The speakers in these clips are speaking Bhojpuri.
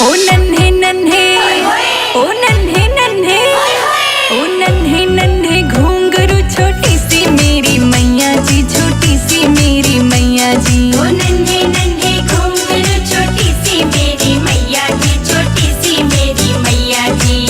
ओ नन्हे नन्हे, ओ नन्हे नन्हे, ओ नन्हे नन्हे घुंघरू छोटी सी मेरी मैया जी, छोटी सी मेरी मैया जी। ओ नन्हे नन्हे घुंघरू छोटी सी मेरी मैया जी, छोटी सी मेरी मैया जी।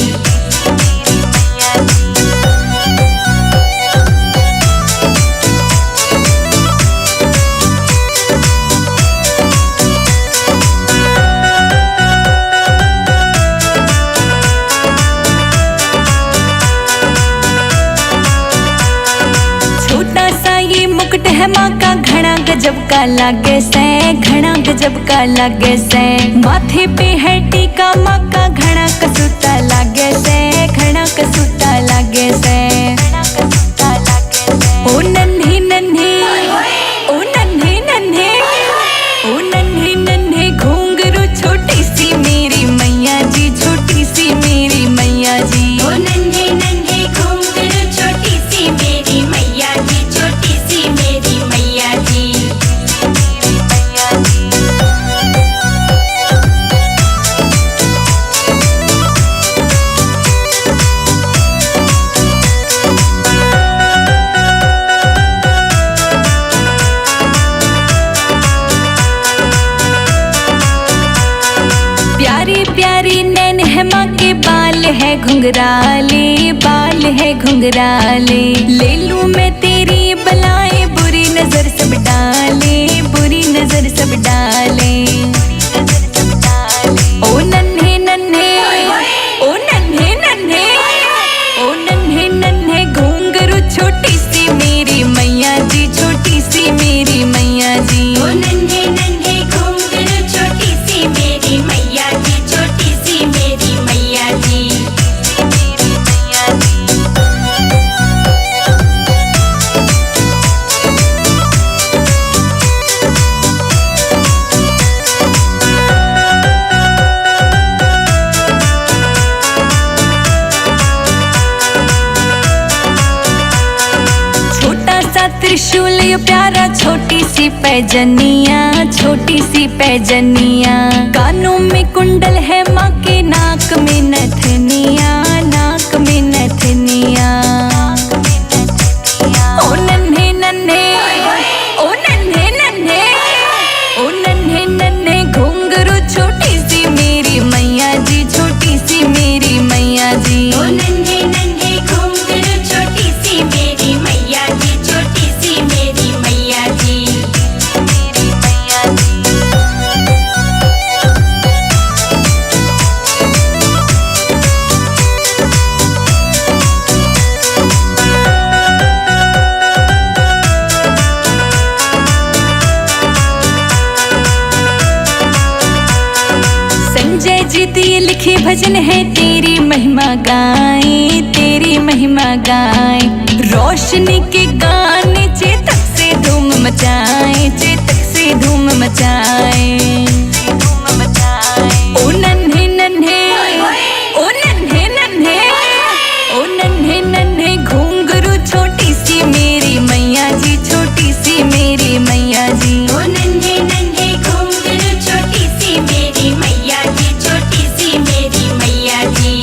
छोटा सा ये मुकुट है माँ का, घना गजब का लागे से, घना गजब का लागे से। माथे पे है टीका माँ का, घना कसूता लागे से, घना कसूता लागे से। ओ नन्हे नन्हे, ओ नन्हे नन्हे, ओ नन्हे नन्हे घुंघरू छोटी सी मेरी मैया जी, छोटी सी मेरी मैया जी। ओ नन्हे नन्हे घुंघरू छोटी सी मेरी मैया जी, छोटी सी मेरी मैया जी। प्यारी प्यारी नैन है माँ के, बाल है घुंघराले, बाल है घुंघराले। ले लूं मैं तेरी बलाएं, बुरी नजर सब डाले, बुरी नजर सब डाले। ओ नन्हे नन्हे, ओ नन्हे नन्हे, ओ नन्हे नन्हे घुंघरू छोटी सी मेरी मैया जी, छोटी सी मेरी मैया जी। ओ नन्हे नन्हे घुंघरू छोटी सी मेरी मैया जी, छोटी सी मेरी मैया जी। छोटा सा त्रिशूल ये प्यारा, छोटी सी पैजनिया, छोटी सी पैजनिया। कानों में कुंडल है माँ के, नाक में नथनिया, नाक में नथनिया। ओ नन्हे नन्हे, ओ नन्हे नन्हे, ओ नन्हे नन्हे घुंघरू छोटी सी मेरी मैया जी, छोटी सी मेरी मैया जी। ओ नन्हे नन्हे घुंघरू छोटी सी मेरी मैया जी, छोटी सी मेरी मैया जी। संजय जी दिए लिखे भजन है, तेरी महिमा गाएं, तेरी महिमा गाएं। रोशनी के गाने चेतक से धूम मचाएं, चेतक से धूम मचाएं। ओ नन्हे नन्हे, ओ नन्हे नन्हे, ओ नन्हे नन्हे घुंघरू छोटी सी मेरी मैया जी, छोटी सी मेरी मैया जी। ओ नन्हे नन्हे घुंघरू छोटी सी मेरी मैया जी, छोटी सी मेरी मैया जी।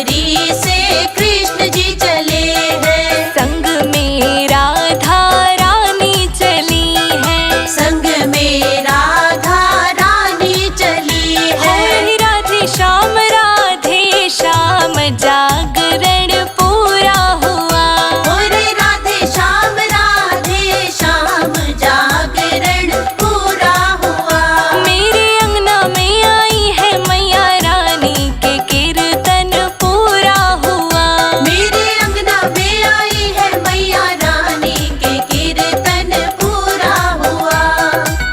नगरी से कृष्ण जी चले हैं। संग में राधा रानी चली है, संग में राधा रानी चली है। राधे श्याम जागरण पूरा हुआ। और राधे श्याम जागरण पूरा हुआ। मेरे अंगना में आई है मैया रानी के कीर्तन पूरा हुआ। मेरे अंगना में आई है मैया रानी के कीर्तन पूरा हुआ।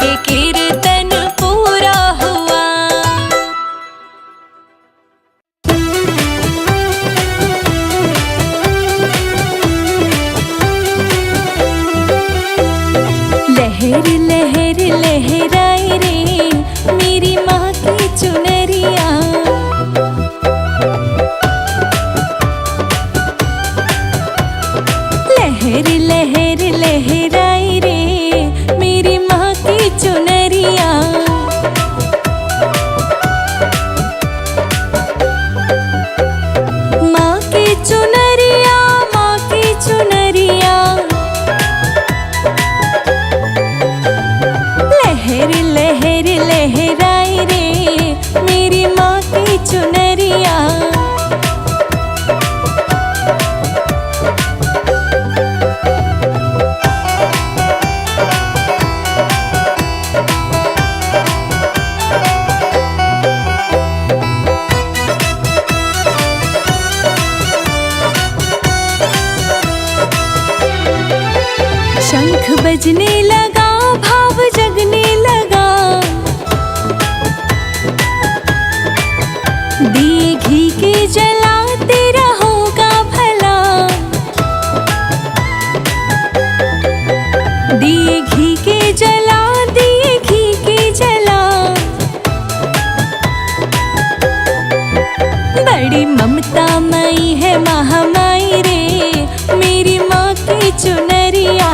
के कीर्तन पूरा हुआ। लहर लहर लहराए रे मेरी माँ की चुनरिया। लहर लहर लहराए रे मेरी माँ की चुनरिया। माँ की चुनरिया, माँ की चुनरिया। लहर लहर लहराए रे मेरी माँ की चुनरिया। शंख बजने लगा, भाव जगने लगा। दिए घी के जलाते रहोगा भला। दिए घी के जला, दिए घी के जला। बड़ी ममता मई है महामाई रे मेरी माँ की चुनरिया।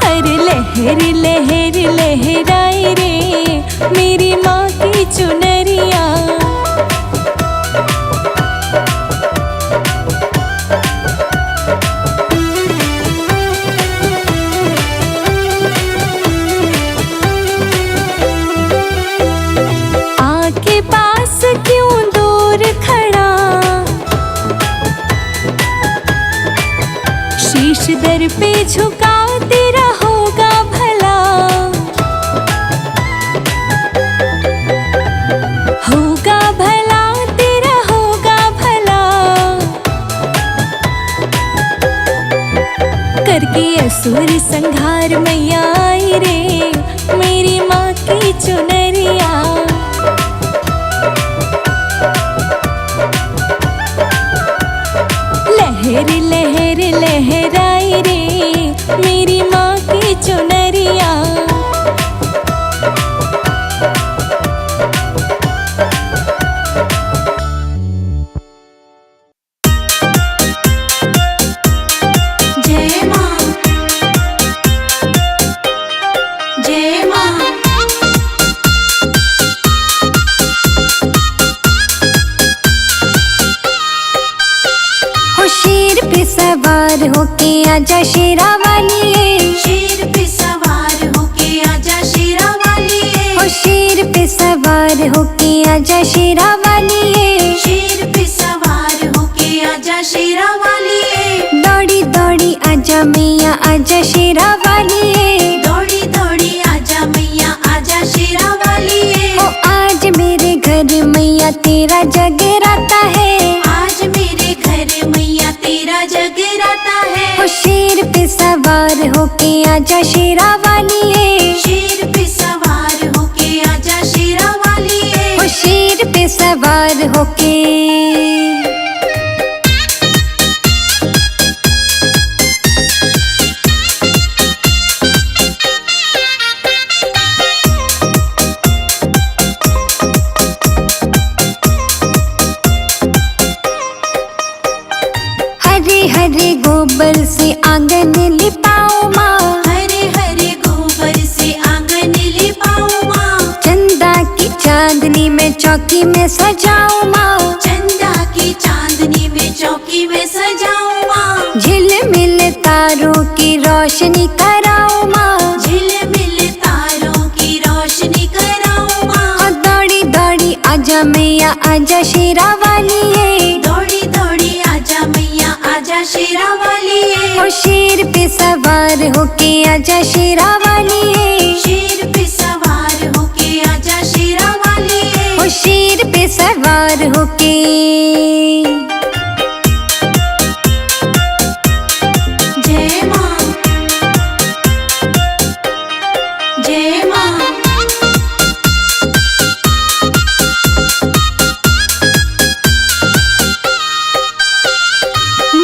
हर लहर लहर लहराए रे मेरी माँ की चुनरिया। आके पास क्यों दूर खड़ा, शीश दर पे झुकाते रहोगा भला। होगा भला तेरा होगा भला। करके असुर संहार मैया आई रे मेरी माँ की चुनरिया। लहर लहर लहराए रे मेरी माँ की चुनरिया। जय माँ, जय माँ। हो शेर पे सवार होके आजा शेरा वाली। शेर पे सवार होके आजा शेरा वाली। हो शेर पे सवार होके आजा शेरा वाली। शेर पे सवार होके आजा शेरा वाली। दौड़ी दौड़ी आजा मैया आजा शेरा वाली। दौड़ी दौड़ी आजा मैया आजा शेरा वाली। हो आज मेरे घर मैया तेरा जगराता है। आज मेरे घर मैया तेरा जगराता है। हो शेर पे सवार होके आजा शेरा वाली। शेर पे सवार होके आजा शेरा वाली। हो शेर पे सवार होके। हरे हरे गोबर से आंगन लिपाओ माँ। हरे हरे गोबर से आंगन लिपाओ माँ। चंदा चांदनी में चौकी में सजाऊं माँ, चंदा की चांदनी में चौकी में सजाऊं माँ, झिलमिल तारों की रोशनी कराऊं माँ, झिलमिल तारों की रोशनी कराऊं माँ। और दौड़ी दौड़ी आजा मैया आजा शेरा वाली दौड़ी दौड़ी आजा मैया आजा शेरा वाली ओ शेर पे सवार होके आजा शेरा वाली शेर पे सवार होके आजा शेरा वाली ओ शेर पे सवार होके। जय माँ जय माँ।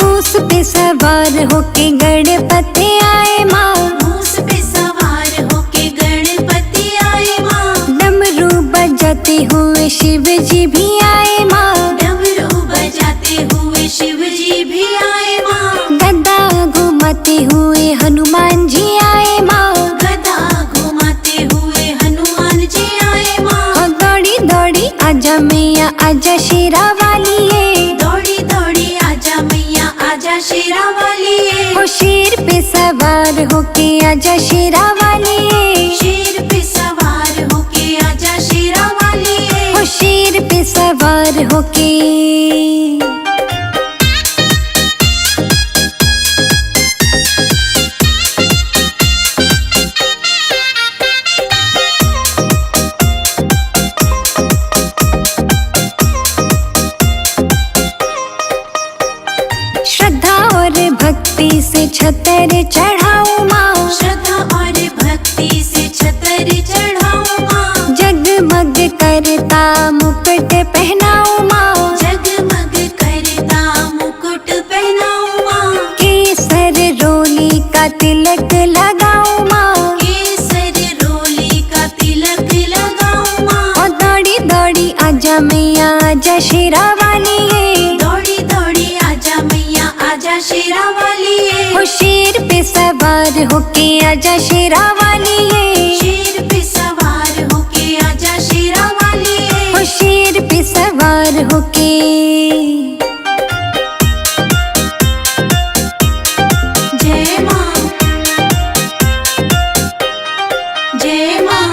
मूस पे सवार होके गणपति आए माँ, मूस पे सवार होके गणपति आए माँ, डमरू बजाते हुए शिव जी भी आए माँ, डमरू बजाते हुए शिव जी भी आए माँ, गदा घुमाते हुए हनुमान जी आए माँ, गदा घुमाते हुए हनुमान जी आए माँ। और दौड़ी दौड़ी आजा मैया आजा शेरा वाली दौड़ी दौड़ी आजा मैया आजा शेरा वाली ओ शेर पे सवार होके आजा शेरा वाली शेर पे सवार होके आजा शेरा वाली ओ शेर पे सवार होके। श्रद्धा और भक्ति से छतर चढ़ाऊं माँ, श्रद्धा और भक्ति से छतर चढ़ाऊं माँ, जगमग करता मुकुट पहनाऊं माँ, जगमग करता मुकुट पहनाऊं माँ, केसर रोली का तिलक लगाऊं माँ, केसर रोली का तिलक लगाऊं माँ। और दौड़ी दौड़ी आजा मैया आजा शेरा वाली दौड़ी दौड़ी आजा मैया आजा शेरा वाली ओ शेर पे सवार होके आजा शेरा वाली शेर पे सवार होके आजा शेरा वाली ओ शेर पे सवार होके। जय माँ जय माँ।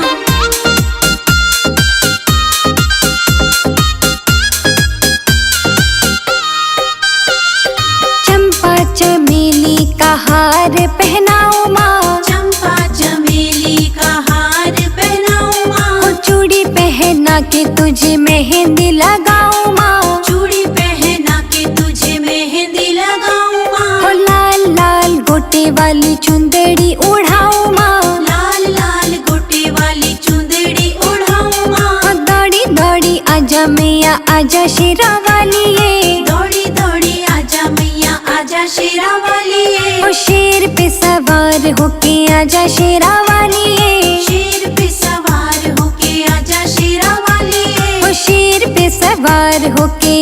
चंपा चमेली का हार पहनाऊं माँ, चंपा चमेली का हार पहनाऊं माँ, ओ चूड़ी पहना के तुझे मेहंदी लगाऊं माँ, चूड़ी पहना के तुझे मेहंदी लगाऊं ओ माँ, लाल लाल गोटे वाली चुंदड़ी उड़ाऊं माँ, लाल लाल गोटे वाली चुंदड़ी उड़ाऊं माँ। ओ दौड़ी दौड़ी आजा मैया आजा शेरा वाली दौड़ी दौड़ी आजा मैया आजा शेरा वाली ओ शेर पे सवार होके आजा शेरा वाली शेर पे सवार होके आजा शेरा वाली ओ शेर पे सवार होके।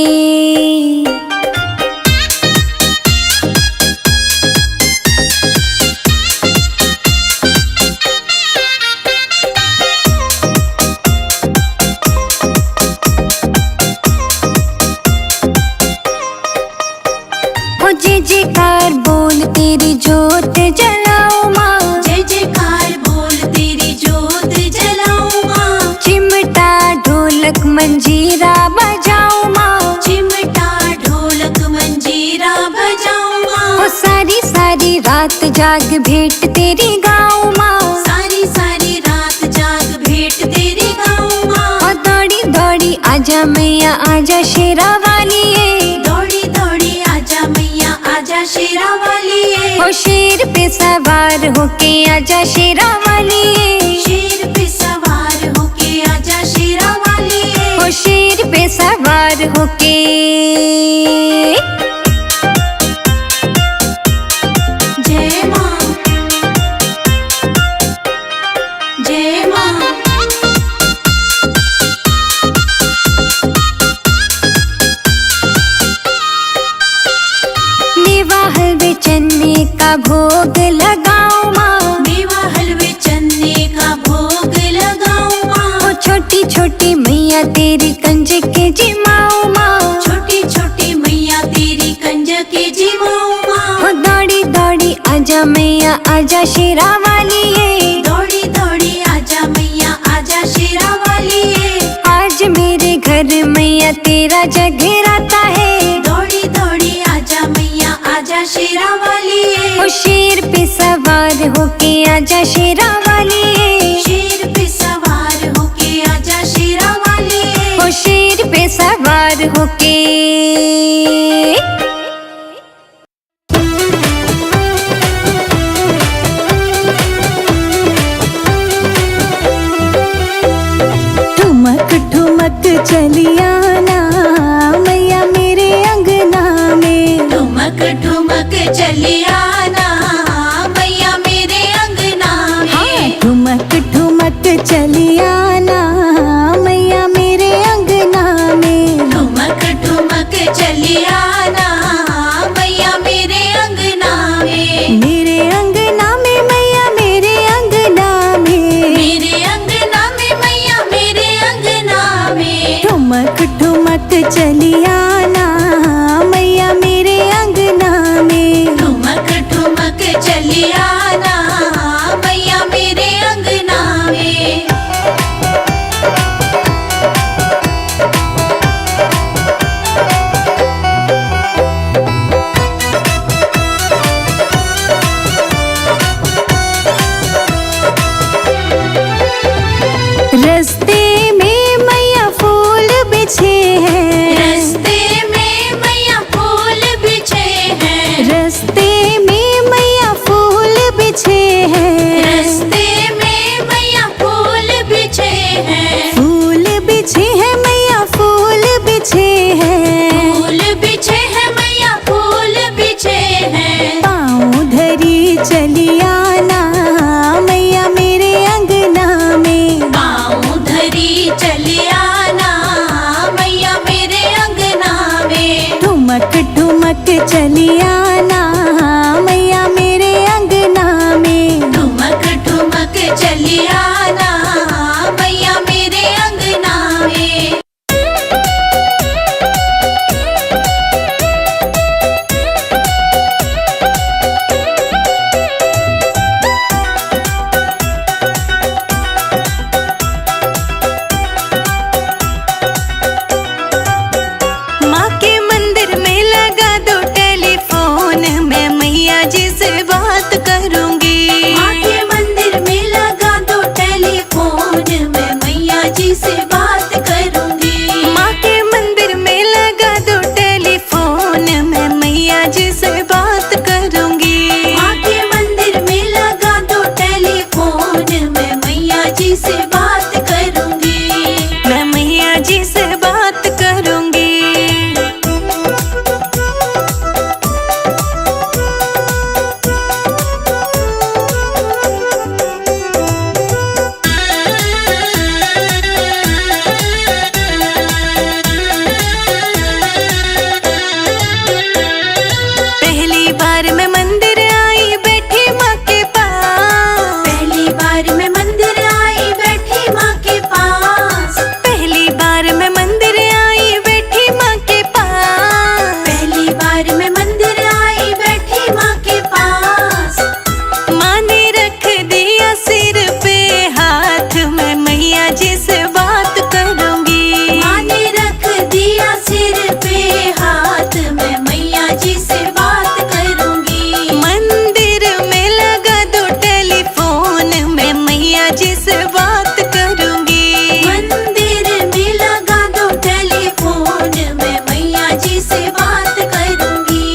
ओ जय जयकार बोल तेरी जोत जलाऊं माँ, जय जयकार बोल तेरी जोत जलाऊं माँ, चिमटा ढोलक मंजीरा बजाऊं माँ, चिमटा ढोलक मंजीरा बजाऊं माँ, ओ सारी सारी रात जाग भेंट तेरी गाऊं माँ, सारी सारी रात जाग भेंट तेरी गाऊं माँ, ओ दौड़ी दौड़ी आजा मैया आजा शेरा वाली दौड़ी दौड़ी आजा मैया आजा शेरा वाली ओ शेर पे सवार होके आजा शेरा वाली शेर पे सवार होके आजा शेरा वाली ओ शेर पे सवार होके। जय माँ जय माँ। मेवा हलवे चन्ने का भोग लगाऊं माँ, मेवा हलवे चन्ने का भोग लगाऊं माँ, ओ छोटी छोटी के जीवो माँ। हो दौड़ी दौड़ी आजा मैया आजा शेरा वाली ये, दौड़ी दौड़ी आजा मैया आजा शेरा वाली ये। आज मेरे घर मैया तेरा जगराता है। दौड़ी दौड़ी आजा मैया आजा शेरा वाली ये। हो शेर पे सवार होके आजा शेरा वाली ये, शेर पे सवार होके आजा शेरा वाली ये। हो शेर पे सवार होके। ठुमक ठुमक चलियाना मैया मेरे अंगना में, ठुमक ठुमक चली आना मैया मेरे अंगना में। ठुमक ठुमक चलियाना मैया मेरे अंगना में। ठुमक ठुमक चली आना मैया मेरे अंगना में। मेरे अंगना में मैया मेरे अंगना में, मेरे अंगना में मैया मेरे अंगना में। ठुमक ठुमक चलियाना मैया मेरे अंगना में। ठुमक ठुमक चली आना मैया मेरे अंगना में। रस्ते में मैया फूल बिछे हैं, रस्ते में मैया फूल बिछे हैं। रस्ते में मैया फूल बिछे हैं, रस्ते में मैया फूल बिछे हैं। फूल बिछे हैं मैया फूल बिछे हैं। फूल बिछे हैं मैया फूल बिछे हैं। पाँव धरी चलियाना मैया मेरे अंगना में। पाँव धरी चली आना मैया मेरे अंगना में। ठुमक ठुमक चलियाना मैया मेरे अंगना में। ठुमक ठुमक चली आना मैया मेरे अंगना में। माँ के मंदिर में लगा दो टेलीफोन, मैं मैया जी से बात करूंगी। माँ के मंदिर में लगा दो टेलीफोन, मैं मैया जी से बात करूंगी। माँ के मंदिर में लगा दो टेलीफोन, मैं मैया जी से बात करूंगी। माँ के मंदिर में लगा दो टेलीफोन, मैं मैया जी से बात करूंगी। मैं मैया जी से बात करूंगी। पहली बार मैं मंदिर आई बैठी माँ के पास। पहली बार मैं मंदिर आई बैठी माँ के पास। पहली बार मैं मंदिर आई बैठी माँ के पास। पहली बार मैं मंदिर आई बैठी माँ के पास। माँ ने रख दिया सिर पे हाथ, मैं मैया जी से बात करूंगी। माँ ने रख दिया सिर पे हाथ, मैं मैया जी से बात करूंगी। मंदिर में लगा दो टेलीफोन, मैं मैया जी से बात करूंगी। मंदिर में लगा दो टेलीफोन, मैं मैया जी से बात करूंगी।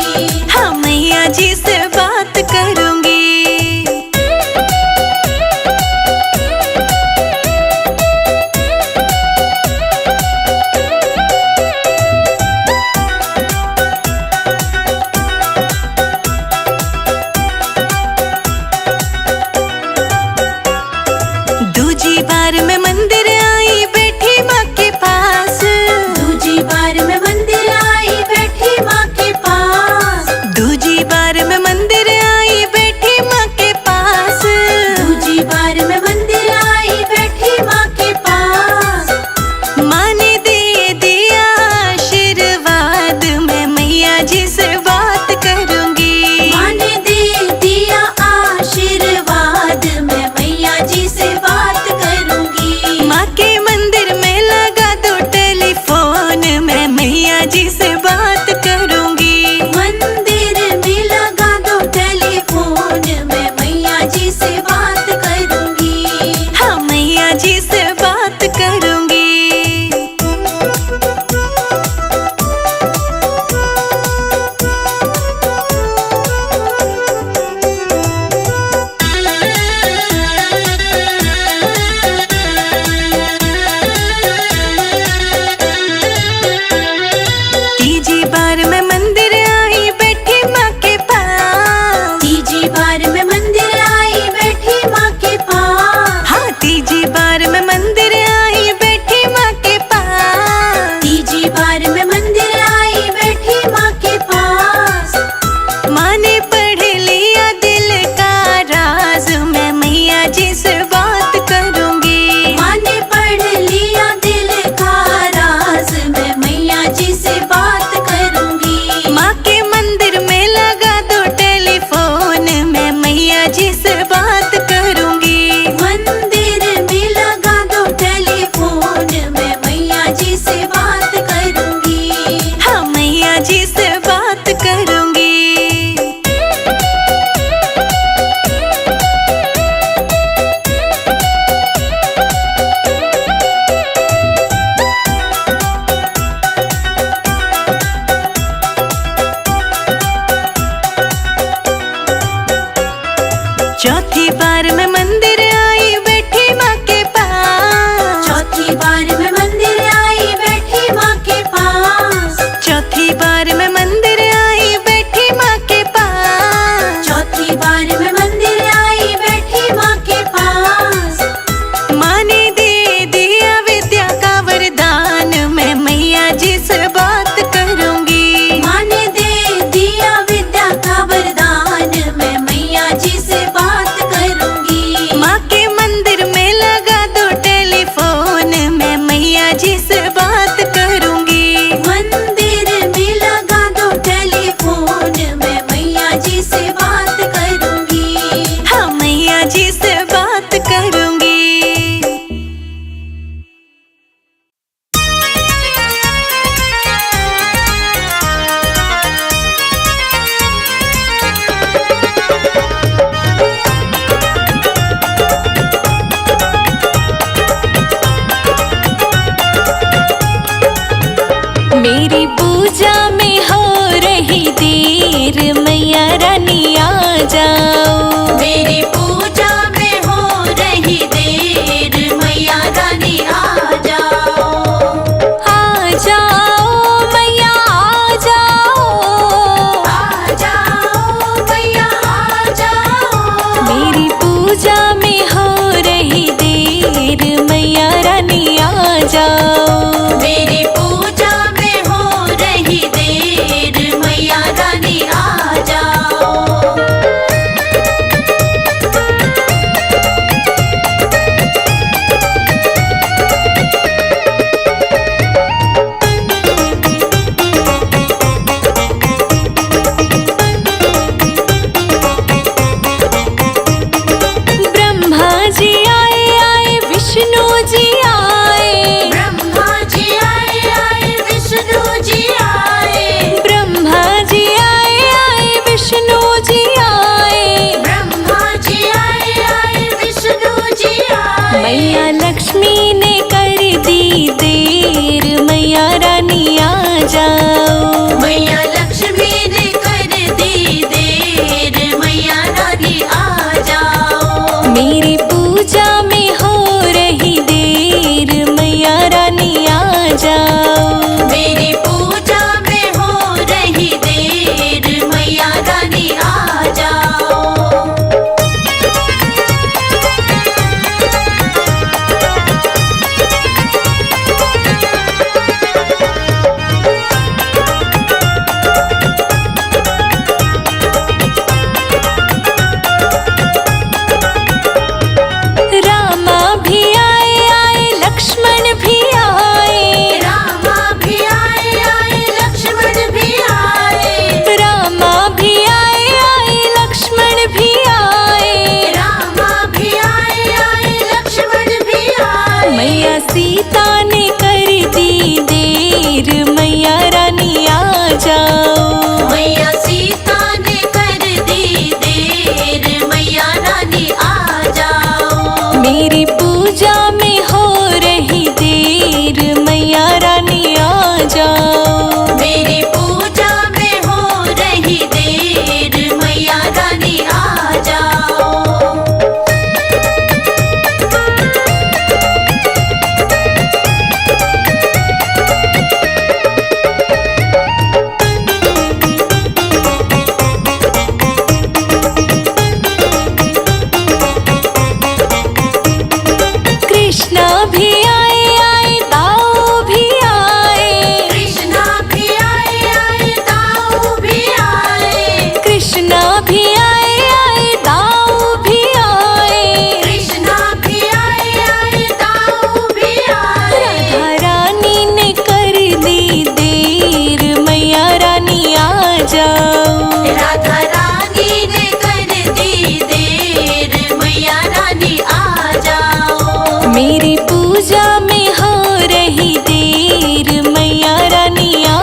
जाओ। राधा रानी ने कर दी देर, मैया रानी आ जाओ। मेरी पूजा में हो रही देर, मैया रानी आ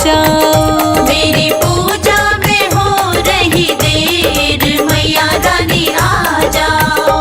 जाओ। मेरी पूजा में हो रही देर, मैया रानी आ जाओ।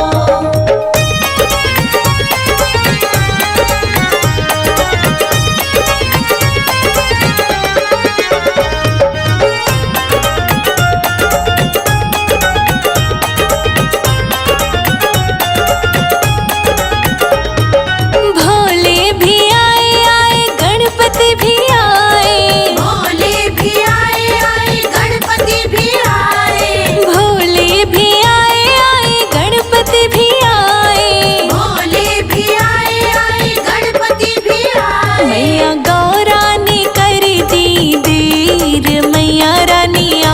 भोले भी आए आए गणपति भी आए। भोले भी आए आए गणपति भी आए। भोले भी आए आए गणपति भी आए। भोले भी आए आए गणपति भी आए। मैया गौरा ने कर दी देर, मैया रानी आ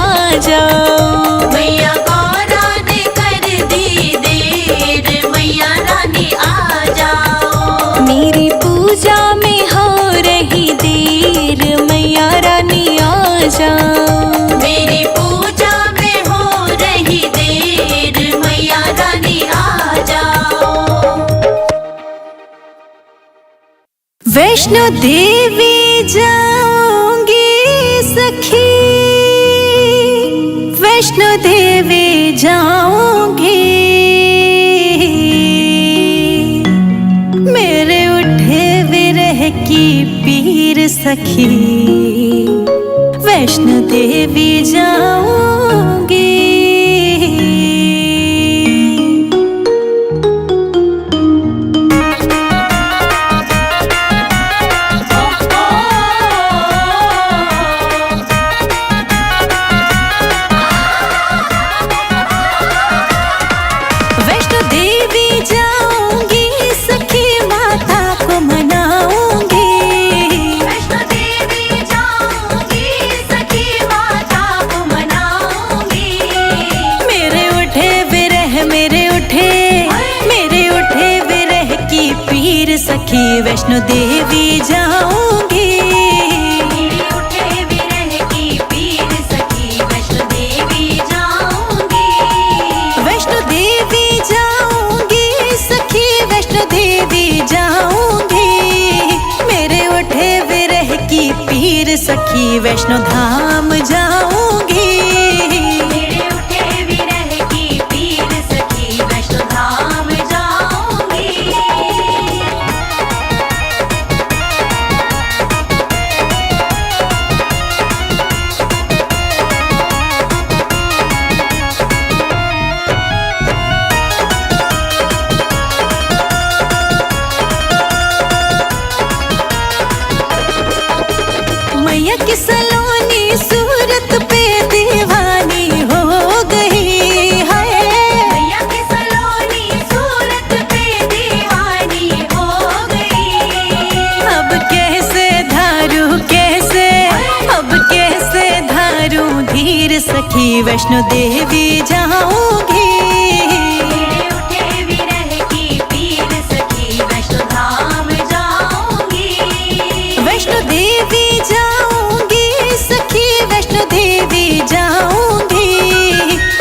जाओ। मैया गौरा ने कर दी देर, मैया रानी आ जाओ। मेरी पूजा में हो रही देर, मैया रानी आ जाओ। मेरी पूजा में हो रही देर, मैया रानी आ जाओ। वैष्णो देवी जाऊंगी सखी, वैष्णो देवी जाऊंगी। मेरे उठे विरह की पीर सखी, वैष्णो देवी जाऊंगी। वैष्णो देवी जाऊंगी सखी, माता को मनाऊंगी। वैष्णो देवी जाऊंगी सखी, माता को मनाऊंगी। मेरे उठे विरह की पीर सखी, वैष्णो देवी जाऊंगी। मेरे उठे विरह की पीर सखी, वैष्णो देवी जाऊंगी। वैष्णो देवी जाऊंगी सखी, वैष्णो देवी जाऊंगी। मेरे उठे विरह की पीर सखी, वैष्णो धाम जाऊंगी। मेरे उठे विरह की पीर सखी, वैष्णो धाम जाऊंगी। मैया की सलोनी सूरत पे दीवानी हो गई है। मैया की सलोनी सूरत पे दीवानी हो गई। अब कैसे धारू धीर सखी, वैष्णो देवी जाऊंगी। मेरे उठे विरह की पीर सखी, वैष्णो धाम जाऊंगी। वैष्णो देवी जाऊंगी सखी, वैष्णो देवी जाऊंगी।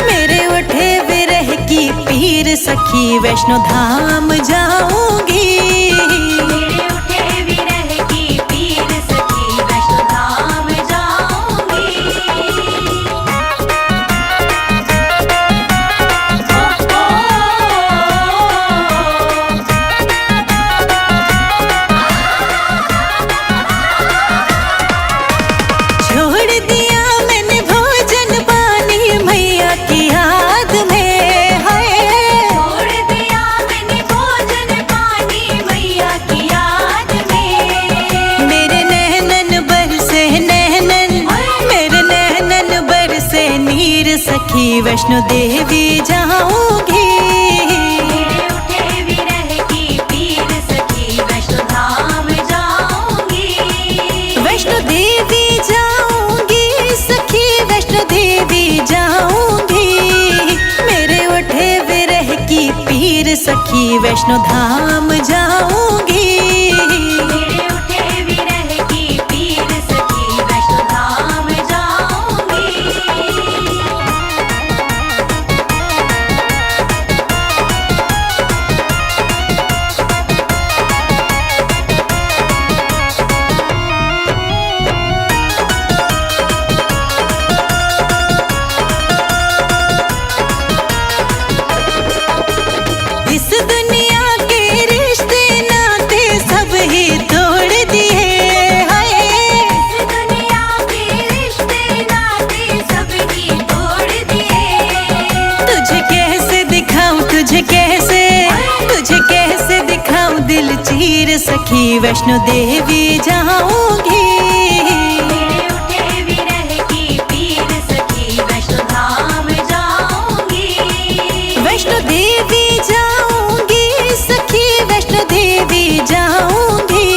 मेरे उठे विरह की पीर सखी, वैष्णो धाम जाऊंगी। मेरे उठे विरह की पीर सखी, वैष्णो धाम जाऊंगी। छोड़ दिया मैंने भोजन पानी, मैया की याद में है। छोड़ दिया मैंने भोजन पानी, मैया की याद में। मेरे नैनन बरसे नीर सखी, वैष्णो देवी जाऊंगी। मेरे उठे विरह की पीर सखी, वैष्णो धाम जाऊंगी। वैष्णो देवी जाऊंगी सखी, वैष्णो देवी जाऊंगी। मेरे उठे विरह की पीर सखी, वैष्णो धाम जाऊंगी। मेरे उठे विरह की पीर सखी, वैष्णो धाम जाऊंगी। पीर सखी वैष्णो देवी जाऊंगी। मेरे उठे विरह की पीर सखी वैष्णो धाम जाऊंगी। वैष्णो देवी जाऊंगी सखी वैष्णो देवी जाऊंगी।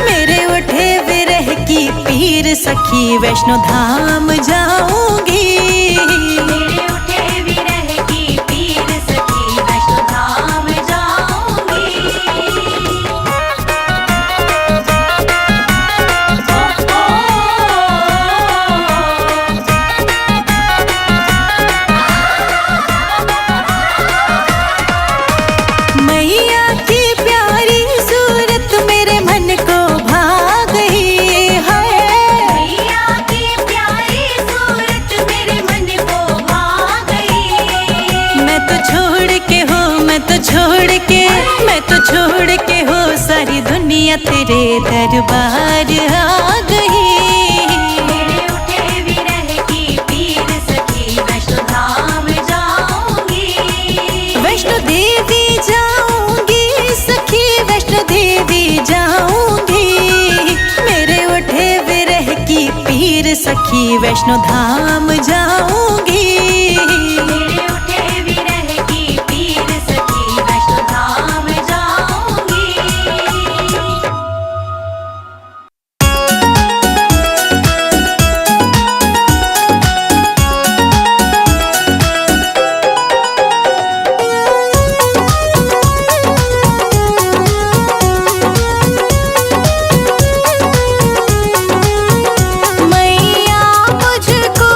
मेरे उठे विरह की पीर सखी वैष्णो धाम जाऊंगी। मेरे उठे विरह की पीर सखी वैष्णो धाम जाऊंगी। मैया की प्यारी सूरत मेरे मन को भा गई है। मैया की प्यारी सूरत मेरे मन को भा गई। मैं तो छोड़ के हो मैं तो छोड़ के मैं तो छोड़ के हो सारी दुनिया तेरे दरबार आ गई। मेरे उठे विरह की पीर सखी वैष्णो धाम जाऊंगी। वैष्णो देवी जाऊंगी सखी वैष्णो देवी जाऊंगी। मेरे उठे विरह की पीर सखी वैष्णो धाम जाऊंगी। मेरे उठे विरह की पीर सखी वैष्णो धाम जाऊंगी। मैया मुझको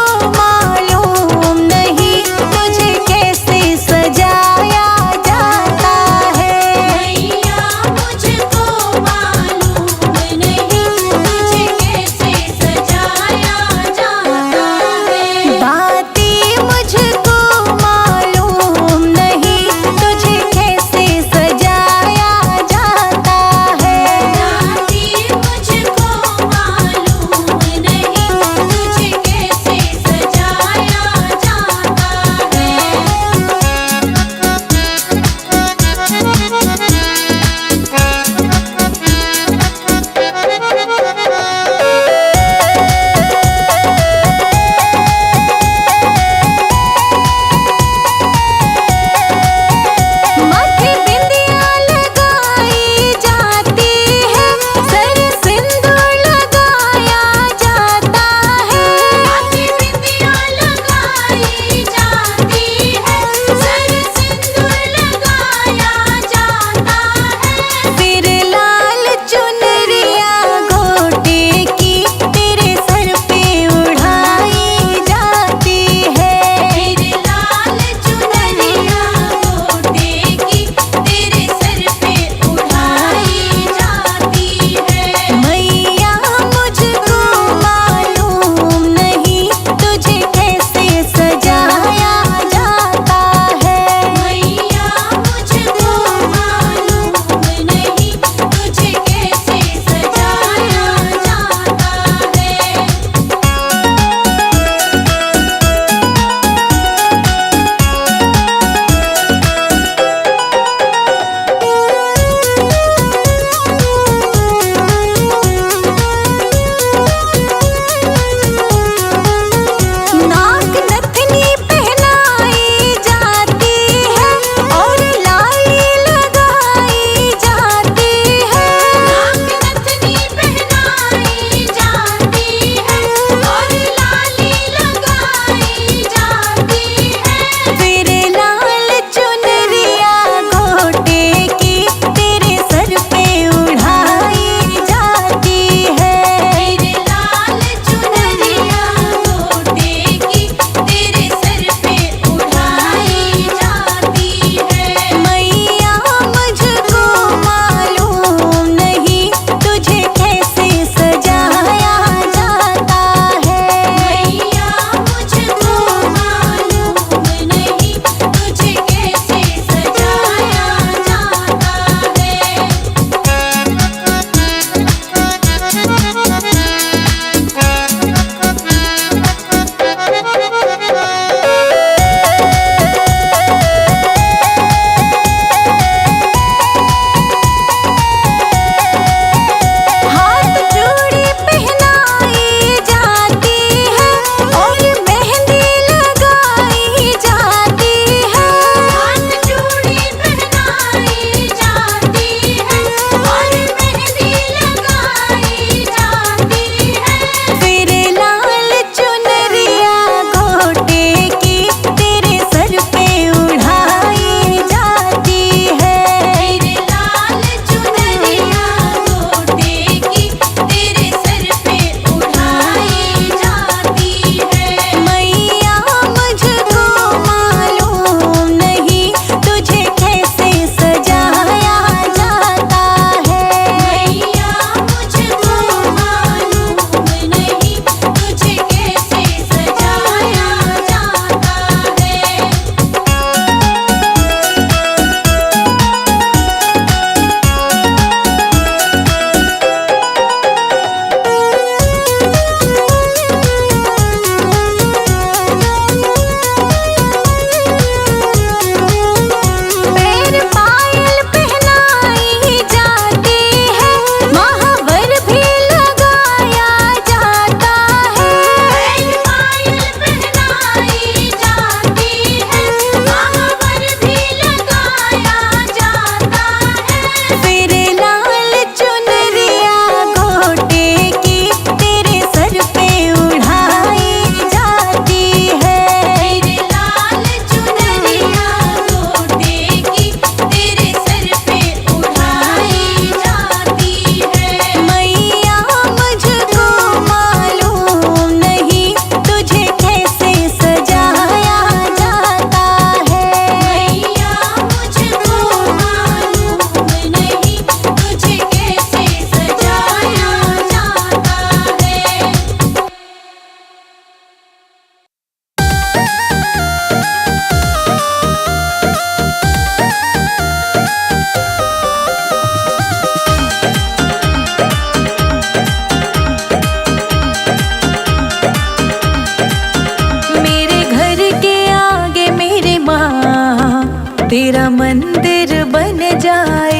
तेरा मंदिर बन जाए।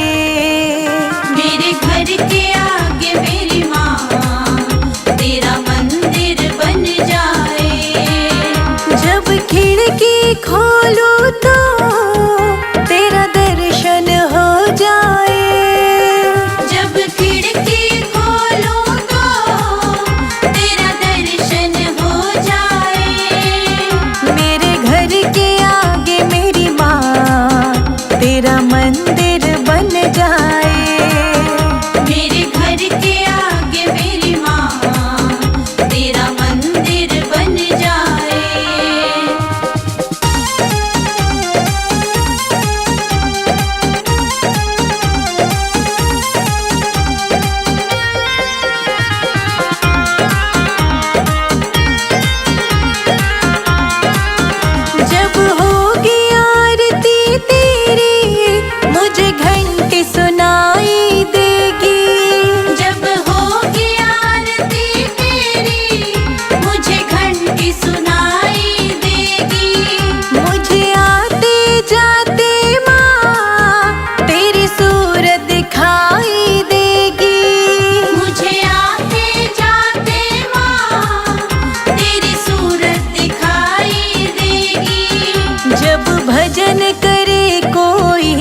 मेरे घर के आगे मेरी माँ तेरा मंदिर बन जाए। जब खिड़की खोलूं तो तेरा दर्शन हो जाए। जब खिड़की खोलूं तो तेरा दर्शन हो जाए। मेरे घर के आगे मेरी माँ तेरा मंदिर बन जाए। मेरे घर के आगे मेरी माँ तेरा मंदिर बन जाए। जब होगी आरती तेरी मुझे घंटी सुनाई देगी। जब होगी आरती तेरी मुझे घंटी सुनाई देगी। मुझे आते जाते माँ तेरी सूरत दिखाई देगी। मुझे आते जाते माँ तेरी सूरत दिखाई देगी। जब भजन करे कोई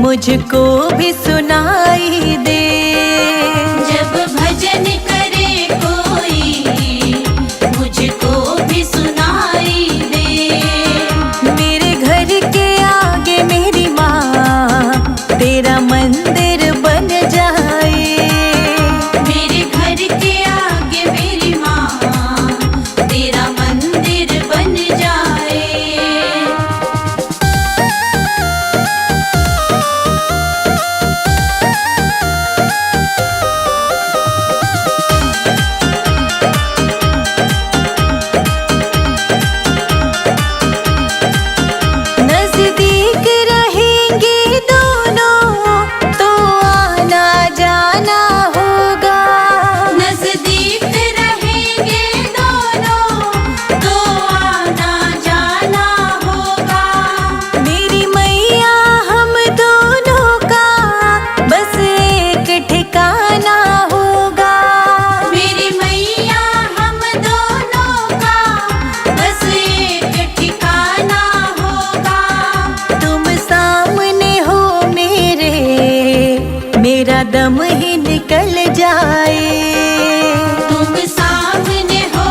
मुझको भी सुनाई दे। जब भजन करे कोई मुझको भी सुनाई दे। मेरे घर के आगे मेरी माँ तेरा मंदिर बन जाए। मेरे घर के आगे मेरी माँ तेरा मंदिर बन जाए। नजदीक रहेंगे दोनों तो आना जाना होगा। नजदीक रहेंगे दोनों तो आना जाना होगा। मेरी मैया हम दोनों का बस एक ठिकाना होगा। मेरी मैया हम दोनों का बस एक ठिकाना होगा। तुम सामने हो मेरा दम ही निकल जाए। तुम सामने हो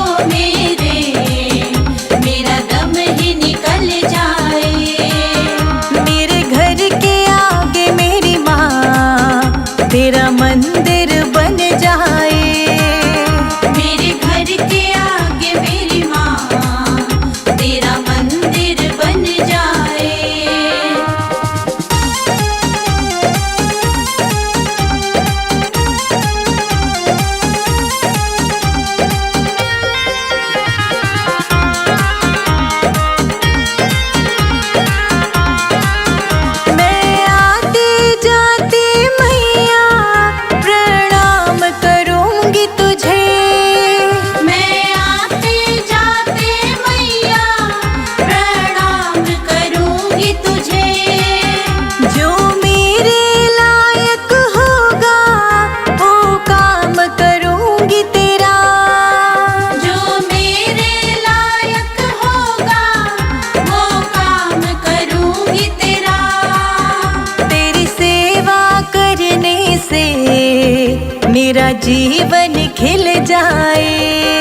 मेरा दम ही निकल जाए। मेरे घर के आगे मेरी माँ तेरा मंदिर बन जाए। मेरे घर के आगे मेरी माँ तेरा मंदिर बन जाए। मैं आते जाते मैया प्रणाम करूंगी तुझे। मैं आते जाते मैया प्रणाम करूंगी तुझे। जो मेरे लायक होगा वो काम करूंगी तेरा। जो मेरे लायक होगा वो काम करूंगी तेरा। तेरी सेवा करने से मेरा जीवन खिल जाए।